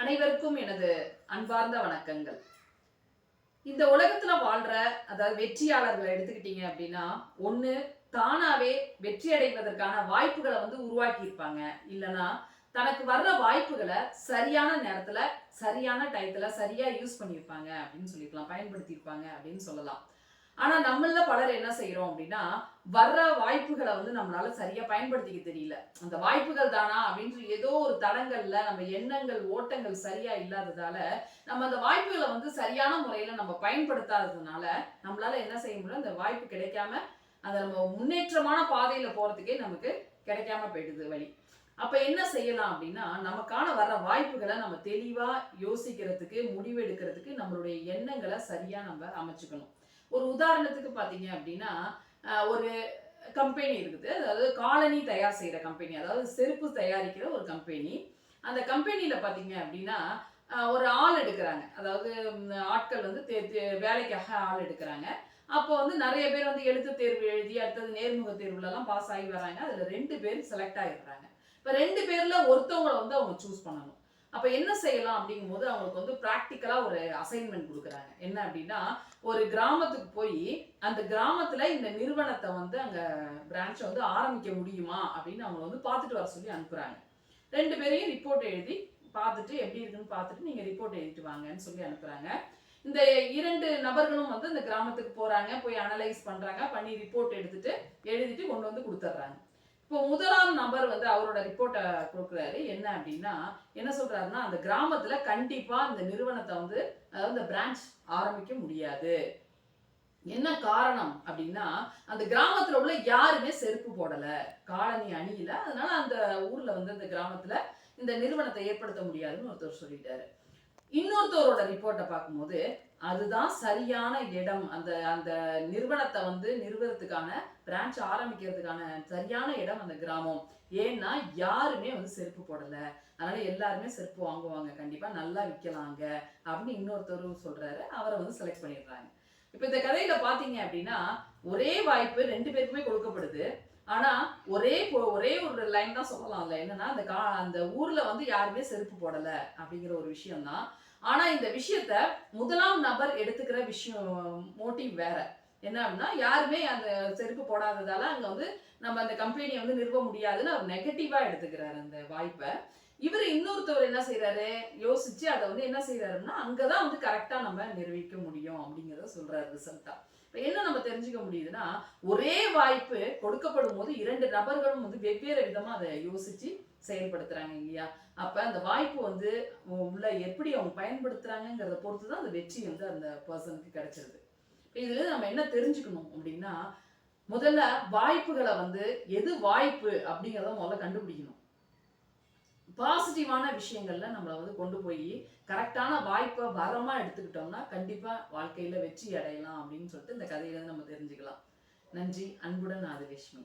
அனைவருக்கும் எனது அன்பார்ந்த வணக்கங்கள். இந்த உலகத்துல வாழ்ற அதாவது வெற்றியாளர்களை எடுத்துக்கிட்டீங்க அப்படின்னா, ஒண்ணு தானாவே வெற்றி அடைவதற்கான வாய்ப்புகளை உருவாக்கி இருப்பாங்க. இல்லனா தனக்கு வர்ற வாய்ப்புகளை சரியான நேரத்துல, சரியான டயத்துல சரியா யூஸ் பண்ணியிருப்பாங்க அப்படின்னு சொல்லிக்கலாம். பயன்படுத்தி இருப்பாங்க அப்படின்னு சொல்லலாம். ஆனா நம்மள பலர் என்ன செய்யறோம் அப்படின்னா, வர்ற வாய்ப்புகளை நம்மளால சரியா பயன்படுத்திக்க தெரியல. அந்த வாய்ப்புகள் தானா அப்படின்னு ஏதோ ஒரு தடங்கள்ல நம்ம எண்ணங்கள், ஓட்டங்கள் சரியா இல்லாததால, நம்ம அந்த வாய்ப்புகளை சரியான முறையில நம்ம பயன்படுத்தாததுனால, நம்மளால என்ன செய்ய முடியல, அந்த வாய்ப்பு கிடைக்காம, அந்த நம்ம முன்னேற்றமான பாதையில போறதுக்கே நமக்கு கிடைக்காம போயிடுது வழி. அப்ப என்ன செய்யலாம் அப்படின்னா, நமக்கான வர்ற வாய்ப்புகளை நம்ம தெளிவா யோசிக்கிறதுக்கு, முடிவெடுக்கிறதுக்கு நம்மளுடைய எண்ணங்களை சரியா நம்ம அமைச்சுக்கணும். ஒரு உதாரணத்துக்கு பாத்தீங்க அப்படின்னா, ஒரு கம்பெனி இருக்குது. அதாவது காலணி தயார் செய்யற கம்பெனி, அதாவது செருப்பு தயாரிக்கிற ஒரு கம்பெனி. அந்த கம்பெனில பாத்தீங்க அப்படின்னா, ஒரு ஆள் எடுக்கிறாங்க. அதாவது ஆட்கள் வேலைக்காக ஆள் எடுக்கிறாங்க. அப்போ நிறைய பேர் எழுத்து தேர்வு எழுதி அடுத்தது நேர்முக தேர்வுல எல்லாம் பாஸ் ஆகி வராங்க. அதுல 2 பேர் செலக்ட் ஆகிடுறாங்க. இப்ப 2 பேர்ல ஒருத்தவங்களை அவங்க சூஸ் பண்ணணும். அப்ப என்ன செய்யலாம் அப்படிங்கும்போது அவங்களுக்கு பிராக்டிக்கலா ஒரு அசைன்மெண்ட் கொடுக்குறாங்க. என்ன அப்படின்னா, ஒரு கிராமத்துக்கு போய் அந்த கிராமத்துல இந்த நிறுவனத்தை அங்க பிரான்ச் ஆரம்பிக்க முடியுமா அப்படின்னு அவங்க பார்த்துட்டு வர சொல்லி அனுப்புறாங்க. 2 பேரையும் ரிப்போர்ட் எழுதி பார்த்துட்டு எப்படி இருக்குன்னு பார்த்துட்டு நீங்க ரிப்போர்ட் எழுதிட்டு வாங்கன்னு சொல்லி அனுப்புறாங்க. இந்த 2 நபர்களும் இந்த கிராமத்துக்கு போறாங்க, போய் அனலைஸ் பண்றாங்க, பண்ணி ரிப்போர்ட் எழுதிட்டு கொண்டு கொடுத்துட்றாங்க. இப்போ முதலாம் நபர் அவரோட ரிப்போர்ட்டை கொடுக்குறாரு. என்ன அப்படின்னா, என்ன சொல்றாருன்னா, அந்த கிராமத்துல கண்டிப்பா இந்த நிறுவனத்தை அதாவது இந்த பிரான்ச் ஆரம்பிக்க முடியாது. என்ன காரணம் அப்படின்னா, அந்த கிராமத்துல உள்ள யாருமே செருப்பு போடல, காலணி அணியில. அதனால அந்த ஊர்ல அந்த கிராமத்துல இந்த நிறுவனத்தை ஏற்படுத்த முடியாதுன்னு ஒருத்தர் சொல்லிட்டாரு. இன்னொருத்தரோட ரிப்போர்ட்டை பார்க்கும்போது, அதுதான் சரியான இடம், அந்த அந்த நிறுவனத்தை நிறுவனத்துக்கான பிரான்ச் ஆரம்பிக்கிறதுக்கான சரியான இடம் அந்த கிராமம். ஏன்னா யாருமே செருப்பு போடல, அதனால எல்லாருமே செருப்பு வாங்குவாங்க, கண்டிப்பா நல்லா விற்கலாங்க அப்படின்னு இன்னொருத்தரும் சொல்றாரு. அவரை செலக்ட் பண்ணிடுறாங்க. இப்ப இந்த கதையில பாத்தீங்க அப்படின்னா, ஒரே வாய்ப்பு 2 பேருக்குமே கொடுக்கப்படுது. ஆனா ஒரே ஒரு லைன் தான் சொல்லலாம். அதுல என்னன்னா, அந்த ஊர்ல யாருமே செருப்பு போடல அப்படிங்கிற ஒரு விஷயம் தான். ஆனா இந்த விஷயத்த முதலாம் நபர் எடுத்துக்கிற விஷயம் மோட்டிவ் வேற. என்ன அப்படின்னா, யாருமே அந்த செருப்பு போடாததால அங்க நம்ம அந்த கம்பெனியை நிறுவ முடியாதுன்னு அவர் நெகட்டிவா எடுத்துக்கிறாரு அந்த வாய்ப்பை. இவர் இன்னொருத்தவர் என்ன செய்யறாரு, யோசிச்சு அதை என்ன செய்யறாருன்னா, அங்கதான் கரெக்டா நம்ம நிரூபிக்க முடியும் அப்படிங்கிறத சொல்றாரு ரிசல்ட்டா. என்ன நம்ம தெரிஞ்சுக்க முடியுதுன்னா, ஒரே வாய்ப்பு கொடுக்கப்படும் போது 2 நபர்களும் வெவ்வேறு விதமா அதை யோசிச்சு செயல்படுத்துறாங்க இல்லையா? அப்ப அந்த வாய்ப்பு உள்ள எப்படி அவங்க பயன்படுத்துறாங்கிறத பொறுத்துதான் அந்த வெற்றி அந்த பர்சனுக்கு கிடைச்சிருது. இதுல நம்ம என்ன தெரிஞ்சுக்கணும் அப்படின்னா, முதல்ல வாய்ப்புகளை எது வாய்ப்பு அப்படிங்கிறத முதல்ல கண்டுபிடிக்கணும். பாசிட்டிவான விஷயங்கள்ல நம்மளை கொண்டு போய் கரெக்டான வாய்ப்பை வரமா எடுத்துக்கிட்டோம்னா கண்டிப்பா வாழ்க்கையில வெற்றி அடையலாம் அப்படின்னு சொல்லிட்டு இந்த கதையில நம்ம தெரிஞ்சுக்கலாம். நன்றி. அன்புடன் ஆதிலட்சுமி.